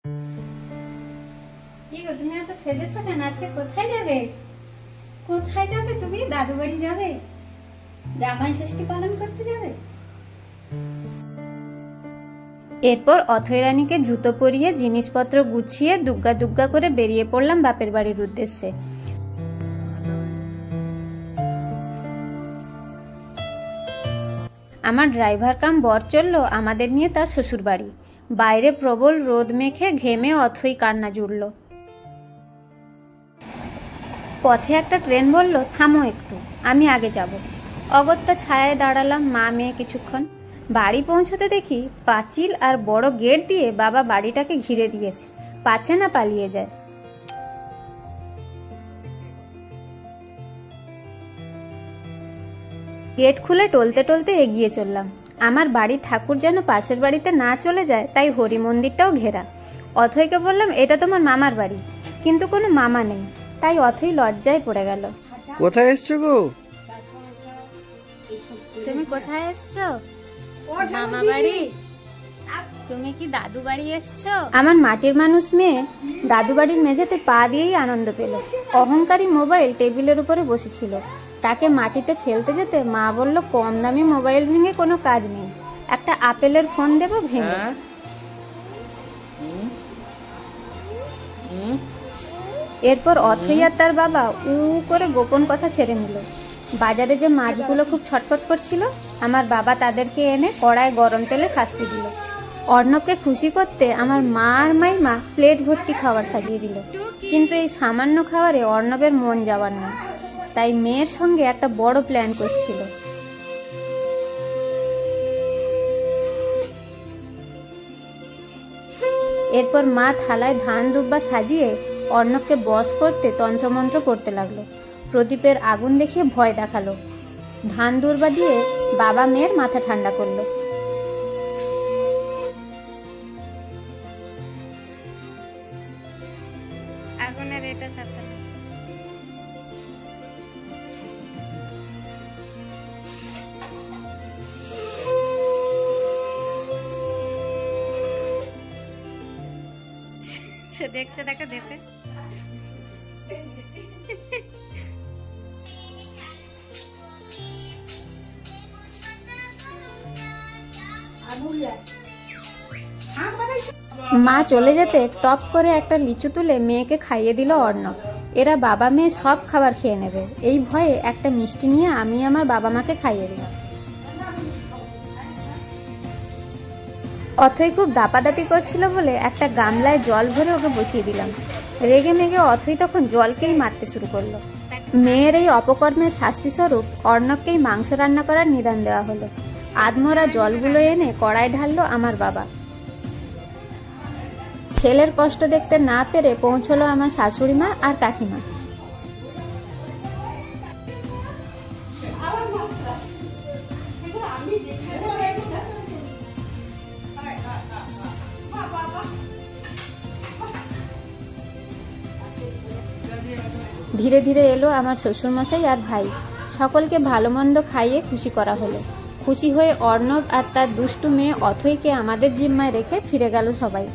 কি গো, তুমি এত সেজেছো কেন? আজকে কোথায় যাবে? কোথায় যাবে তুমি? দাদু বাড়ি যাবে? জামাই ষষ্ঠী পালন করতে যাবে? এরপর অথৈ রানীকে জুতো পরিয়ে জিনিসপত্র গুছিয়ে দুগ্গা দুগ্গা করে বেরিয়ে পড়লাম বাপের বাড়ির উদ্দেশ্যে। আমার ড্রাইভার কাম বর চললো আমাদের নিয়ে তার শ্বশুর বাড়ি। বাইরে প্রবল রোদ মেখে ঘেমে অথৈ কান্না জুড়ল। পথে একটা ট্রেন বলল, থামো একটু, আমি আগে যাব। অগত্যা ছায়ায় দাঁড়ালাম মা মেয়ে কিছুক্ষণ। বাড়ি পৌঁছতে দেখি পাঁচিল আর বড় গেট দিয়ে বাবা বাড়িটাকে ঘিরে দিয়েছে, পাছে না পালিয়ে যায়। গেট খুলে টলতে টলতে এগিয়ে চললাম। আমার বাড়ির ঠাকুর যেন পাশের বাড়িতে না চলে যায়, তাই হরি মন্দিরটাও ঘেরা। অথৈকে বললাম, এটা তোমার মামার বাড়ি, কিন্তু কোনো মামা নেই। তাই অথৈ লজ্জায় পড়ে গেল। কোথায় এসছো গো? তুমি কোথায় এসছো? মামা বাড়ি? তুমি কি দাদু বাড়ি এসছো? আমার মাটির মানুষ মেয়ে দাদু বাড়ির মেঝেতে পা দিয়েই আনন্দ পেল। অহংকারী মোবাইল টেবিলের উপরে বসেছিল, তাকে মাটিতে ফেলতে যেতে মা বলল, কম দামি মোবাইল ভেঙে কোনো কাজ নেই, একটা আপেলের ফোন দেবো ভেঙে। এরপর অথৈ আর তার বাবা উ করে গোপন কথা ছেড়ে নিল। বাজারে যে মাছগুলো খুব ছটফট করছিল, আমার বাবা তাদেরকে এনে কড়ায় গরম তেলে শাস্তি দিল। অর্ণবকে খুশি করতে আমার মা আর মাইমা প্লেট ভর্তি খাবার সাজিয়ে দিল। কিন্তু এই সামান্য খাবারে অর্ণবের মন যাওয়ার না, তাই মেয়ের সঙ্গে একটা বড় প্ল্যান করছিল। এরপর মা থালায় ধান দুব্বা সাজিয়ে অর্ণবকে বশ করতে তন্ত্রমন্ত্র করতে লাগলো। প্রদীপের আগুন দেখিয়ে ভয় দেখালো। ধান দুর্বা দিয়ে বাবা মেয়ের মাথা ঠান্ডা করলো। আগুনের এটা সাথে সে দেখছে, দেখা দেখে। মা চলে যেতে টপ করে একটা লিচু তুলে মেয়েকে খাইয়ে দিল অর্ণব। এরা বাবা মেয়ে সব খাবার খেয়ে নেবে, এই ভয়ে একটা মিষ্টি নিয়ে আমি আমার বাবা মাকে খাইয়ে দিলাম। অথৈ খুব দাপাদাপি করছিল বলে একটা গামলায় জল ভরে ওকে বসিয়ে দিলাম। রেগে মেগে অথৈ তখন জলকেই মারতে শুরু করলো। মেয়ের এই অপকর্মের শাস্তি স্বরূপ অর্ণবকেই মাংস রান্না করার নিদান দেওয়া হলো। আধমরা জলগুলো এনে কড়ায় ঢাললো আমার বাবা। ছেলের কষ্ট দেখতে না পেরে পৌঁছলো আমার শাশুড়ি মা আর কাকিমা। ধীরে ধীরে এলো আমার শ্বশুরমশাই আর ভাই। সকলকে ভালো মন্দ খাইয়ে খুশি করা হলো। খুশি হয়ে অর্ণব আর তার দুষ্টু মেয়ে অথৈকে আমাদের জিম্মায় রেখে ফিরে গেল সবাই।